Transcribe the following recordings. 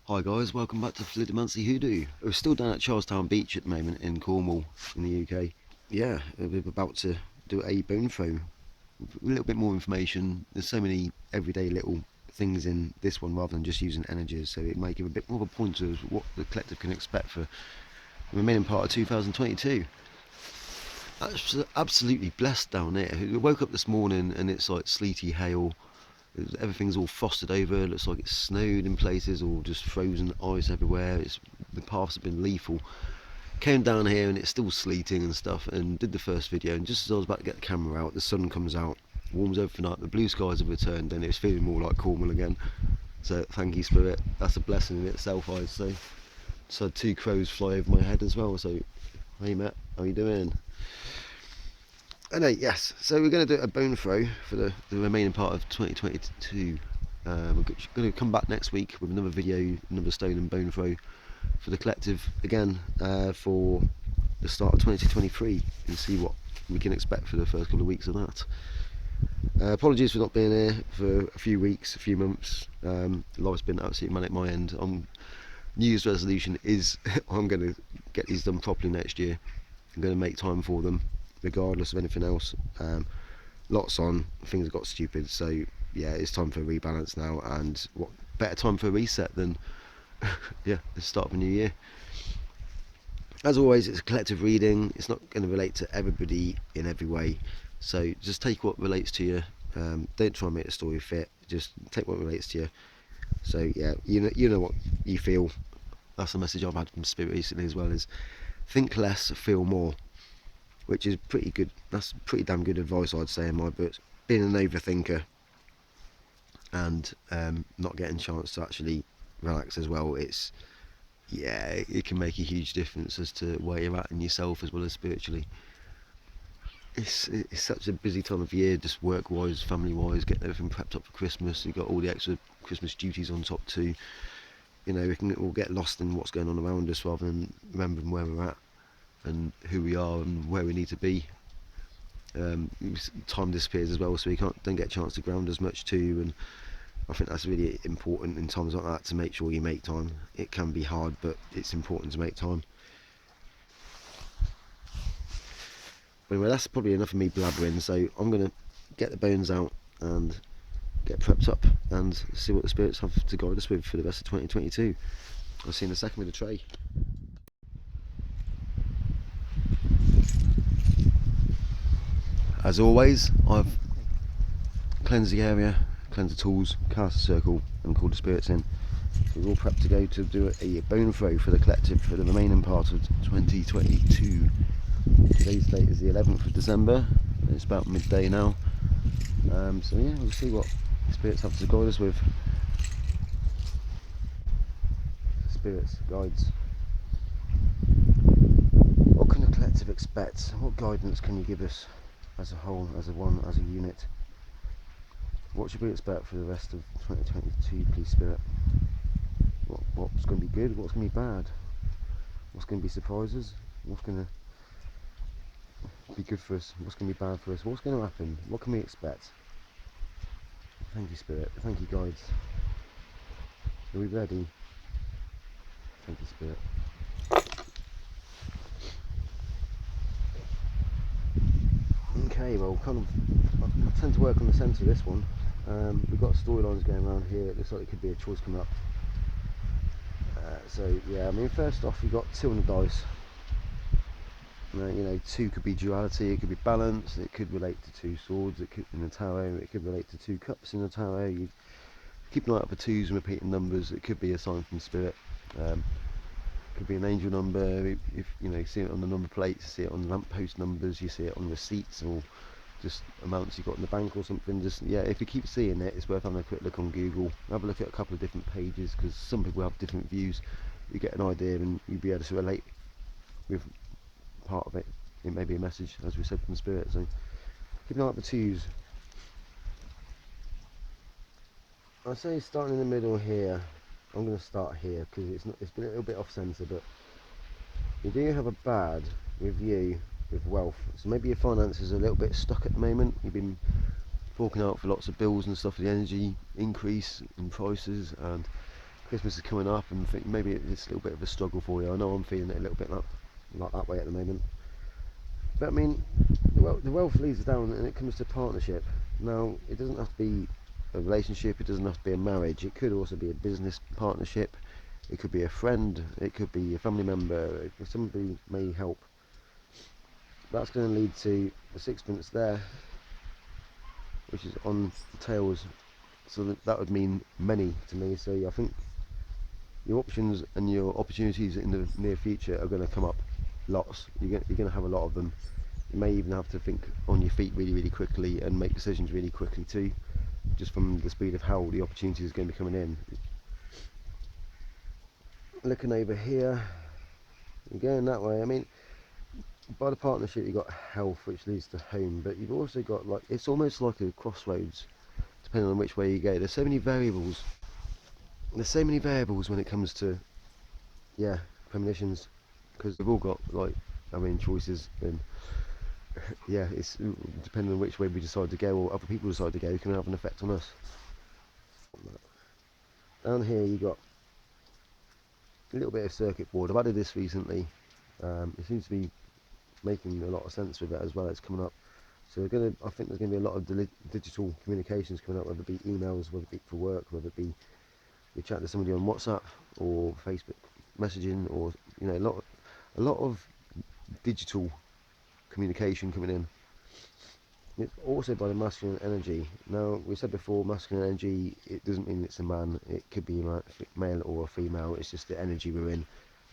Hi guys, welcome back to FelidomancyHoodoo. We're still down at Charlestown Beach at the moment in Cornwall in the UK. Yeah, we're about to do a bone throw. A little bit more information. There's so many everyday little things in this one rather than just using energies, so it may give a bit more of a pointer of what the collective can expect for the remaining part of 2022. Absolutely blessed down here. We woke up this morning and it's like sleety hail. Everything's all frosted over, it looks like it's snowed in places or just frozen ice everywhere. The paths have been lethal. Came down here and it's still sleeting and stuff, and did the first video, and just as I was about to get the camera out, the sun comes out, warms everything up, the blue skies have returned, and it's feeling more like Cornwall again. So thank you, Spirit. That's a blessing in itself, I'd say. So had two crows fly over my head as well, so hey Matt, how you doing? Anyway, yes, so we're going to do a bone throw for the remaining part of 2022. We're going to come back next week with another video, another stone and bone throw for the collective again for the start of 2023, and see what we can expect for the first couple of weeks of that. Apologies for not being here for a few weeks, a few months. Life's been absolutely manic at my end. New Year's resolution is I'm going to get these done properly next year. I'm going to make time for them regardless of anything else. Lots on, things got stupid, so yeah, it's time for a rebalance now, and what better time for a reset than yeah, the start of a new year. As always, it's a collective reading. It's not going to relate to everybody in every way, so just take what relates to you. Don't try and make the story fit, just take what relates to you. So yeah, you know what you feel. That's the message I've had from Spirit recently as well, is think less, feel more, which is pretty good. That's pretty damn good advice, I'd say, in my books. Being an overthinker and not getting a chance to actually relax as well, it can make a huge difference as to where you're at in yourself as well as spiritually. It's such a busy time of year, just work wise, family wise, getting everything prepped up for Christmas. You've got all the extra Christmas duties on top too. You know, we can all get lost in what's going on around us rather than remembering where we're at and who we are and where we need to be. Time disappears as well, so we don't get a chance to ground as much too, and I think that's really important in times like that, to make sure you make time. It can be hard, but it's important to make time. Anyway, that's probably enough of me blabbering, so I'm going to get the bones out and get prepped up and see what the spirits have to guide us with for the rest of 2022. I'll see you in a second with the tray. As always, I've cleansed the area, cleansed the tools, cast a circle and called the spirits in. So we're all prepped to go to do a bone throw for the collective for the remaining part of 2022. Today's date is the 11th of December, it's about midday now. So yeah, we'll see what the spirits have to guide us with. Spirits, guides. What can the collective expect? What guidance can you give us as a whole, as a one, as a unit? What should we expect for the rest of 2022, please, Spirit? What's going to be good? What's going to be bad? What's going to be surprises? What's going to be good for us? What's going to be bad for us? What's going to happen? What can we expect? Thank you, Spirit. Thank you, guides. Are we ready? Thank you, Spirit. Okay, well, I tend to work on the centre of this one. We've got storylines going around here. It looks like it could be a choice coming up. So yeah, I mean, first off, we've got 2 on the dice. You know, 2 could be duality, it could be balance, it could relate to 2 swords, it could in the tarot, it could relate to 2 cups in the tarot. You keep an eye out for 2s and repeating numbers. It could be a sign from Spirit. Could be an angel number. If you know, you see it on the number plates, you see it on lamppost numbers, you see it on receipts, or just amounts you got in the bank or something. Just yeah, if you keep seeing it, it's worth having a quick look on Google. Have a look at a couple of different pages, because some people have different views. You get an idea and you'll be able to relate with part of it. It may be a message, as we said, from Spirit. So keep an eye out for 2s. I say starting in the middle here. I'm going to start here because it's been a little bit off centre, but you do have a bad with you with wealth. So maybe your finances are a little bit stuck at the moment. You've been forking out for lots of bills and stuff, the energy increase in prices, and Christmas is coming up and think maybe it's a little bit of a struggle for you. I know I'm feeling it a little bit like that way at the moment. But I mean, the wealth leads down and it comes to partnership. Now, it doesn't have to be a relationship, it doesn't have to be a marriage, it could also be a business partnership, it could be a friend, it could be a family member, somebody may help. That's going to lead to a sixpence there, which is on the tails, so that would mean many to me. So I think your options and your opportunities in the near future are going to come up lots. You're going to have a lot of them. You may even have to think on your feet really quickly and make decisions really quickly too, just from the speed of how the opportunity is going to be coming in. Looking over here, you're going that way. I mean, by the partnership you've got health, which leads to home, but you've also got, like, it's almost like a crossroads depending on which way you go. There's so many variables when it comes to premonitions, because we've all got, like, I mean, choices, and it's depending on which way we decide to go or other people decide to go, it can have an effect on us. Down here you got a little bit of circuit board. I've added this recently. It seems to be making a lot of sense with it as well. It's coming up, so I think there's going to be a lot of digital communications coming up, whether it be emails, whether it be for work, whether it be you chat to somebody on WhatsApp or Facebook messaging, or a lot of digital communication coming in. It's also by the masculine energy. Now, we said before, masculine energy, it doesn't mean it's a man. It could be a male or a female. It's just the energy we're in.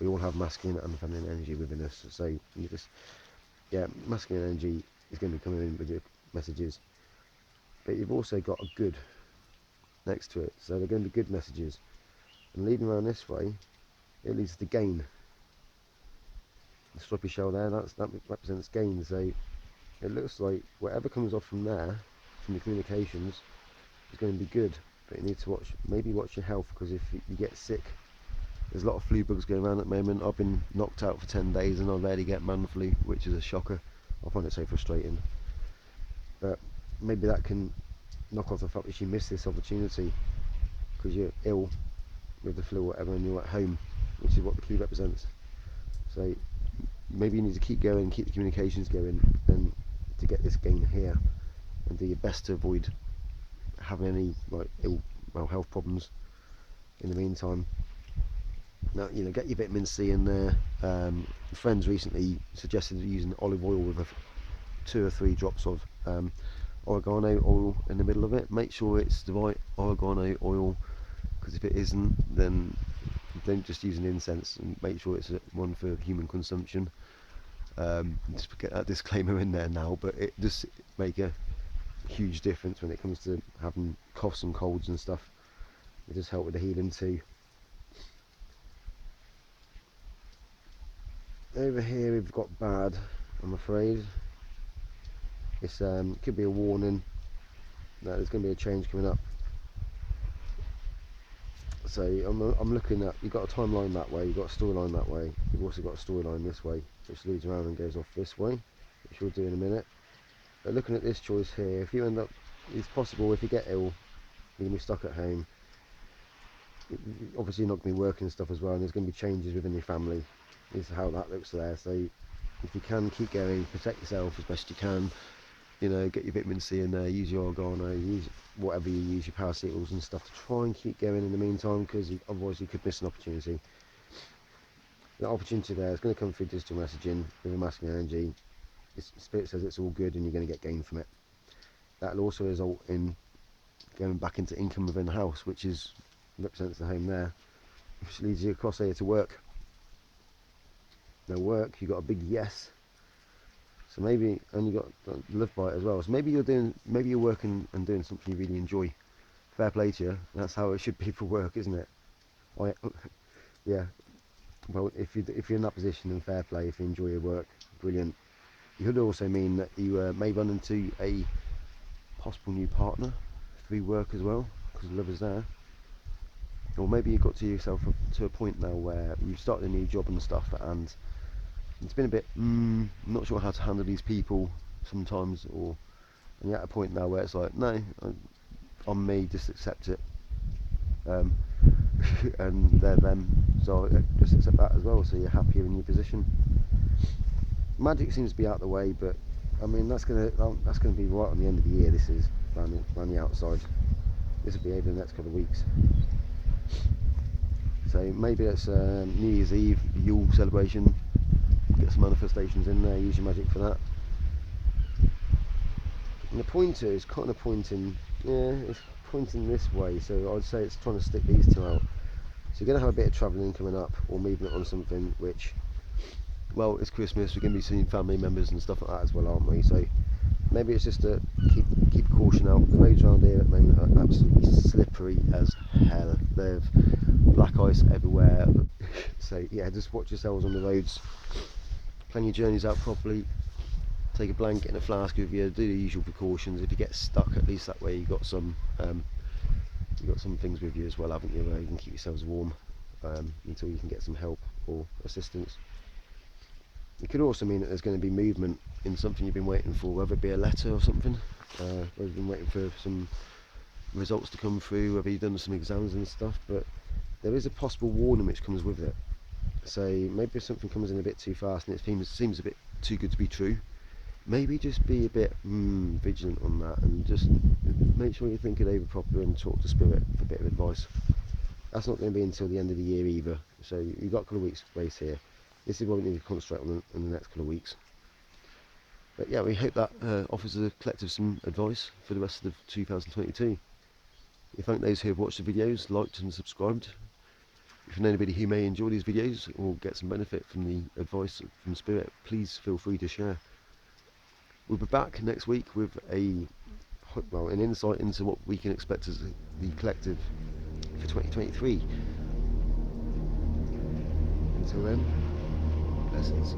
We all have masculine and feminine energy within us. So you just, masculine energy is going to be coming in with your messages. But you've also got a good next to it. So they're going to be good messages. And leading around this way, it leads to gain. The stroppy shell there, that represents gain. So it looks like whatever comes off from there, from the communications, is going to be good. But you need to watch your health, because if you get sick, there's a lot of flu bugs going around at the moment. I've been knocked out for 10 days and I rarely get man flu, which is a shocker. I find it so frustrating. But maybe that can knock off the fact that you miss this opportunity because you're ill with the flu or whatever and you're at home, which is what the key represents. So maybe you need to keep going, keep the communications going, and to get this gain here, and do your best to avoid having any health problems in the meantime. Now, get your vitamin C in there. Friends recently suggested using olive oil with 2 or 3 drops of oregano oil in the middle of it. Make sure it's the right oregano oil, because if it isn't, then don't just use an incense, and make sure it's one for human consumption. Just get that disclaimer in there now, but it does make a huge difference when it comes to having coughs and colds and stuff. It does help with the healing too. Over here we've got bad, I'm afraid. It's could be a warning that there's going to be a change coming up. So I'm looking at, you've got a timeline that way, you've got a storyline that way, you've also got a storyline this way, which leads around and goes off this way, which we'll do in a minute. But looking at this choice here, if you end up, it's possible if you get ill, you're going to be stuck at home. Obviously you're not going to be working and stuff as well, and there's going to be changes within your family. Is how that looks there. So if you can, keep going, protect yourself as best you can. Get your vitamin C in there, use your oregano, use whatever you use, your paracetamols and stuff, to try and keep going in the meantime, because otherwise you could miss an opportunity. The opportunity there is going to come through digital messaging with a masculine energy. Spirit says it's all good and you're going to get gain from it. That'll also result in going back into income within the house, which represents the home there, which leads you across here to work. Now work, you got a big yes. So maybe, and you got love by it as well. So maybe you're working and doing something you really enjoy. Fair play to you. That's how it should be for work, isn't it? Yeah. Well, if you're in that position, then fair play. If you enjoy your work, brilliant. It could also mean that you may run into a possible new partner through work as well, because love is there. Or maybe you've got to yourself to a point now where you've started a new job and stuff, and it's been a bit not sure how to handle these people sometimes, and you're at a point now where it's like, no, on me, just accept it. and they're them, so just accept that as well, so you're happier in your position. Magic seems to be out the way, but I mean that's gonna be right on the end of the year. This is around the outside. This will be over the next couple of weeks. So maybe it's New Year's Eve, Yule celebration. Get some manifestations in there. Use your magic for that. And the pointer is kind of pointing, yeah, it's pointing this way. So I'd say it's trying to stick these two out. So you're going to have a bit of travelling coming up, or movement on something which, well, it's Christmas, we're going to be seeing family members and stuff like that as well, aren't we? So maybe it's just to keep caution out. The roads around here at the moment are absolutely slippery as hell. There's black ice everywhere. So yeah, just watch yourselves on the roads. Plan your journeys out properly. Take a blanket and a flask with you. Do the usual precautions. If you get stuck, at least that way you've got some things with you as well, haven't you? Where you can keep yourselves warm until you can get some help or assistance. It could also mean that there's going to be movement in something you've been waiting for, whether it be a letter or something, whether you've been waiting for some results to come through, whether you've done some exams and stuff, but there is a possible warning which comes with it. So maybe if something comes in a bit too fast and it seems a bit too good to be true, maybe just be a bit vigilant on that, and just make sure you think it over properly and talk to Spirit for a bit of advice. That's not going to be until the end of the year either, so you've got a couple of weeks grace here. This is what we need to concentrate on in the next couple of weeks. But yeah, we hope that offers the collective some advice for the rest of 2022. We thank those who have watched the videos, liked and subscribed. If you know anybody who may enjoy these videos or get some benefit from the advice from Spirit, please feel free to share. We'll be back next week with an insight into what we can expect as the collective for 2023. Until then, blessings.